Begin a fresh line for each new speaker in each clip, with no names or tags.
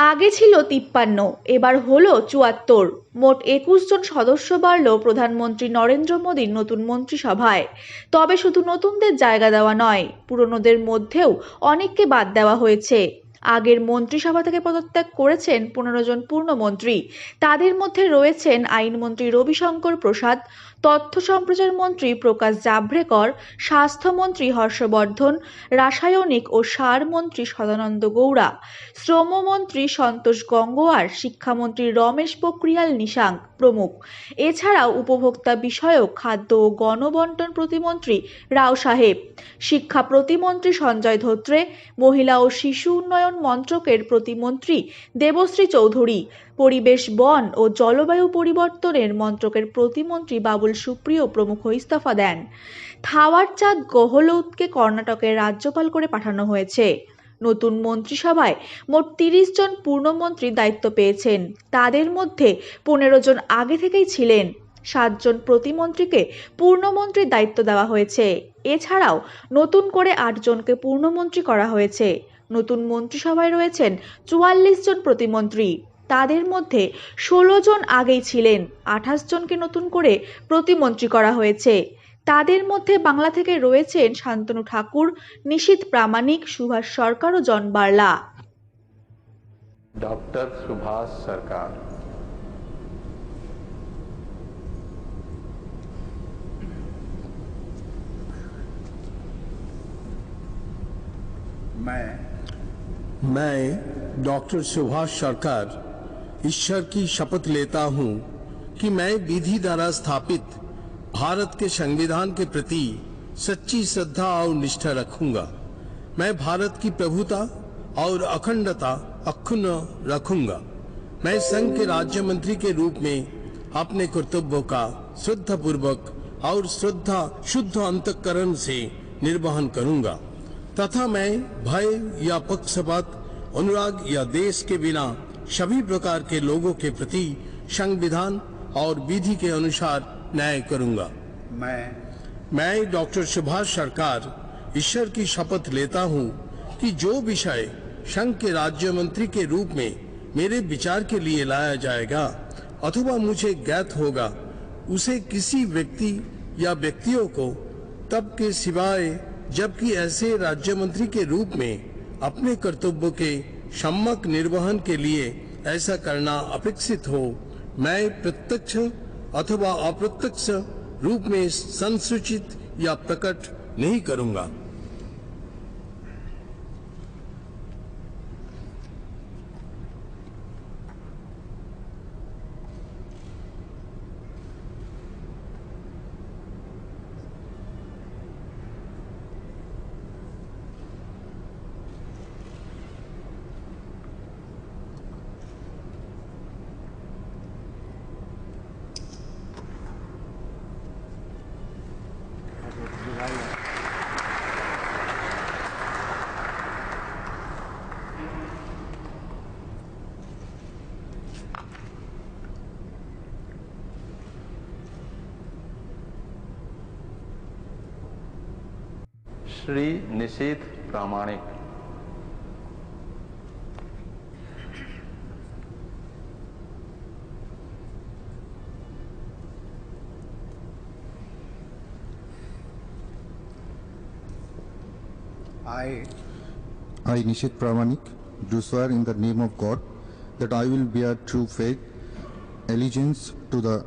আগে ছিল ৫৩, এবার হলো ৭৪। মোট ২১ জন সদস্য বাড়ল প্রধানমন্ত্রী নরেন্দ্র মোদীর নতুন মন্ত্রিসভায়। তবে শুধু নতুনদের জায়গা দেওয়া নয়, পুরনোদের মধ্যেও অনেককে বাদ দেওয়া হয়েছে। আগের মন্ত্রিসভা থেকে পদত্যাগ করেছেন ১৫ জন পূর্ণমন্ত্রী। তাদের মধ্যে রয়েছেন আইনমন্ত্রী রবিশঙ্কর প্রসাদ, তথ্য সম্প্রচার মন্ত্রী প্রকাশ জাভড়েকর, স্বাস্থ্যমন্ত্রী হর্ষবর্ধন, রাসায়নিক ও সার মন্ত্রী সদানন্দ গৌড়া, শ্রমমন্ত্রী সন্তোষ গঙ্গোয়ার, শিক্ষামন্ত্রী রমেশ পোখরিয়াল নিশাঙ্ক প্রমুখ। এছাড়াও উপভোক্তা বিষয়ক, খাদ্য ও গণবণ্টন প্রতিমন্ত্রী রাও সাহেব, শিক্ষা প্রতিমন্ত্রী সঞ্জয় ধোত্রে, মহিলা ও শিশু উন্নয়ন মন্ত্রকের প্রতিমন্ত্রী দেবশ্রী চৌধুরী, পরিবেশ, বন ও জলবায়ু পরিবর্তনের মন্ত্রকের প্রতিমন্ত্রী বাবুল সুপ্রিয় প্রমুখ ইস্তফা দেন। থাওয়ার চাঁদ গেহলোতকে কর্ণাটকের রাজ্যপাল করে পাঠানো হয়েছে। নতুন মন্ত্রিসভায় মোট ৩০ জন পূর্ণমন্ত্রী দায়িত্ব পেয়েছেন। তাদের মধ্যে ১৫ জন আগে থেকেই ছিলেন। ৭ জন প্রতিমন্ত্রীকে পূর্ণমন্ত্রীর দায়িত্ব দেওয়া হয়েছে। এছাড়াও নতুন করে ৮ জনকে পূর্ণমন্ত্রী করা হয়েছে। নতুন মন্ত্রিসভায় রয়েছেন ৪৪ জন প্রতিমন্ত্রী। তাদের মধ্যে ১৬ জন আগেই ছিলেন। ২৮ জনকে নতুন করে প্রতিমন্ত্রী করা হয়েছে। তাদের মধ্যে বাংলা থেকে রয়েছেন শান্তনু ঠাকুর, নিশীথ প্রামাণিক, সুভাষ সরকার ও জন বার্লা।
डॉक्टर सुभाष सरकार।
मैं डॉक्टर सुभाष सरकार ईश्वर की शपथ लेता हूं कि मैं विधि द्वारा स्थापित भारत के संविधान के प्रति सच्ची श्रद्धा और निष्ठा रखूंगा। मैं भारत की प्रभुता और अखंडता अक्षुण्ण रखूंगा। मैं संघ के राज्य मंत्री के रूप में अपने कर्तव्यों का श्रद्धापूर्वक और शुद्ध अंतःकरण से निर्वहन करूंगा तथा मैं भय या पक्षपात, अनुराग या देश के बिना सभी प्रकार के लोगों के प्रति संविधान और विधि के अनुसार न्याय करूंगा। मैं डॉक्टर सुभाष सरकार ईश्वर की शपथ लेता हूं कि जो विषय संघ के राज्य मंत्री के रूप में मेरे विचार के लिए लाया जाएगा अथवा मुझे ज्ञात होगा, उसे किसी व्यक्ति या व्यक्तियों को तब के सिवाय जबकि ऐसे राज्य मंत्री के रूप में अपने कर्तव्यों के सम्यक निर्वहन के लिए ऐसा करना अपेक्षित हो, मैं प्रत्यक्ष अथवा अप्रत्यक्ष रूप में संसूचित या प्रकट नहीं करूंगा।
श्री निशीथ प्रामाणिक।
I, Nishit Pramanik, do swear in the name of God that I will bear true faith, allegiance to the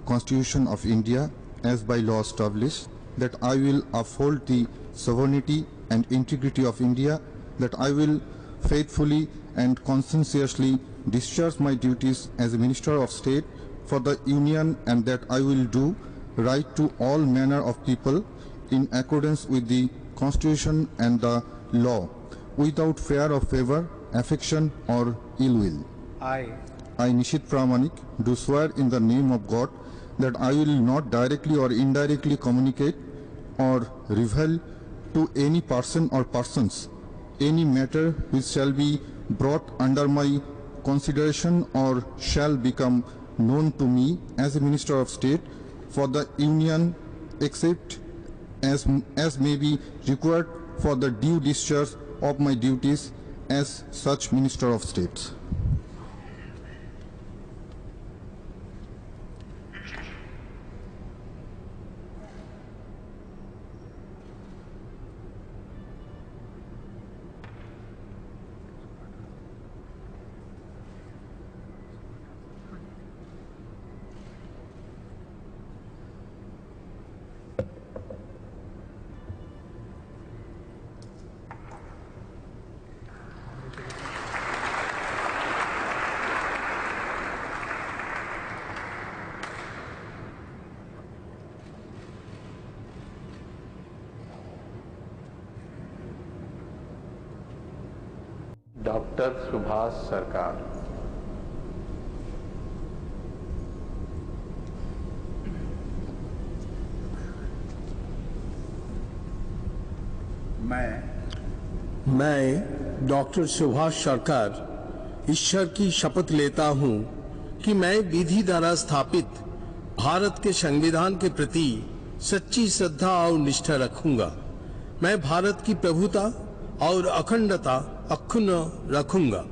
Constitution of India as by law established, that I will uphold the sovereignty and integrity of India, that I will faithfully and conscientiously discharge my duties as a Minister of State for the Union, and that I will do right to all manner of people in accordance with the Constitution and the law, without fear of favor, affection or ill will. I, Nishit Pramanik, do swear in the name of God that I will not directly or indirectly communicate or reveal to any person or persons any matter which shall be brought under my consideration or shall become known to me as a Minister of State for the Union, except as may be required for the due discharge of my duties as such Minister of State.
Doctor Subhash सरकार।
मैं doctor Subhash सरकार ईश्वर की शपथ लेता हूं कि मैं विधि द्वारा स्थापित भारत के संविधान के प्रति सच्ची श्रद्धा और निष्ठा रखूंगा। मैं भारत की प्रभुता और अखंडता अक्षुण्ण रखूंगा।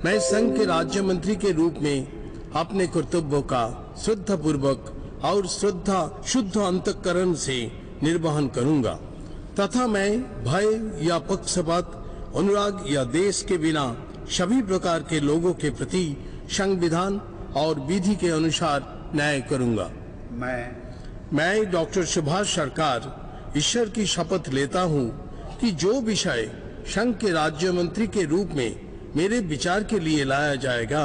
मैं संघ के राज्य मंत्री के रूप में अपने कर्तव्यों का श्रद्धा पूर्वक और शुद्ध अंतःकरण से निर्वहन करूंगा तथा मैं भय या पक्षपात, अनुराग या देश के बिना सभी प्रकार के लोगों के प्रति संविधान और विधि के अनुसार न्याय करूंगा। मैं डॉक्टर सुभाष सरकार ईश्वर की शपथ लेता हूं कि जो विषय संघ के राज्य मंत्री के रूप में मेरे विचार के लिए लाया जाएगा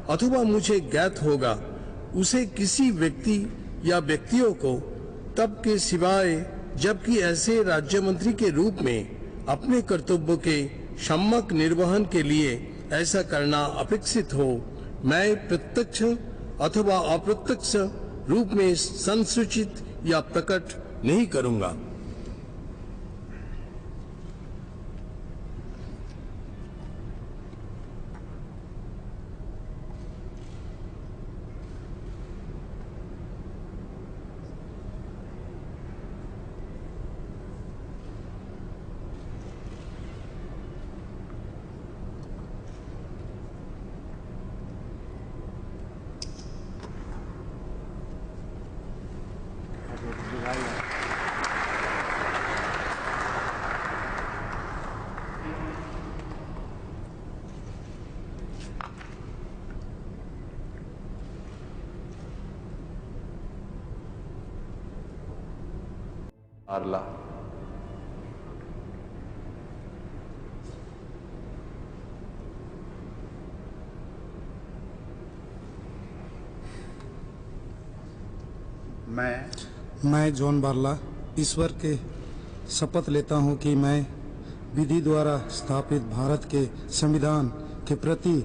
अथवा मुझे ज्ञात होगा, उसे किसी व्यक्ति या व्यक्तियों को तब के सिवाय जबकि ऐसे राज्य मंत्री के रूप में अपने कर्तव्यों के सम्यक निर्वहन के लिए ऐसा करना अपेक्षित हो, मैं प्रत्यक्ष अथवा अप्रत्यक्ष रूप में संसूचित या प्रकट नहीं करूंगा।
आरला।
मैं जॉन बारला ईश्वर के शपथ लेता हूं कि मैं विधि द्वारा स्थापित भारत के संविधान के प्रति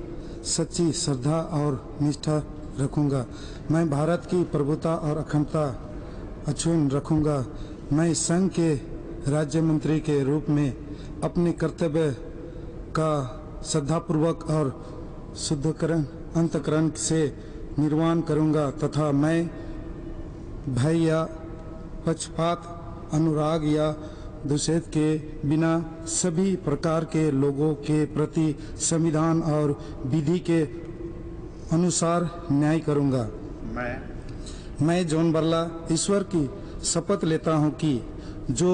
सच्ची श्रद्धा और निष्ठा रखूंगा। मैं भारत की प्रभुता और अखंडता अक्षुण्ण रखूंगा। मैं संघ के राज्य मंत्री के रूप में अपने कर्तव्य का श्रद्धापूर्वक और शुद्धकरण अंतःकरण से निर्वहन करूंगा तथा मैं भय या पक्षपात, अनुराग या द्वेष के बिना सभी प्रकार के लोगों के प्रति संविधान और विधि के अनुसार न्याय करूंगा। मैं जॉन बारला ईश्वर की शपथ लेता हूं कि जो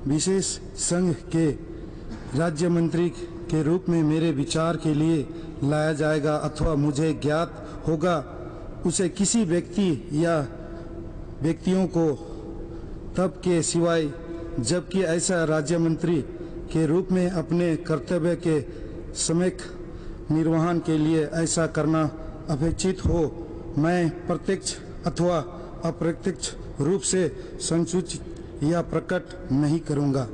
विशेष संघ के राज्य मंत्री के रूप में मेरे विचार के लिए लाया जाएगा अथवा मुझे ज्ञात होगा, उसे किसी व्यक्ति या व्यक्तियों को तब के सिवाय जबकि ऐसा राज्य मंत्री के रूप में अपने कर्तव्य के सम्यक निर्वहन के लिए ऐसा करना अपेक्षित हो, मैं प्रत्यक्ष अथवा अप्रत्यक्ष रूप से संसूचित या प्रकट नहीं करूंगा।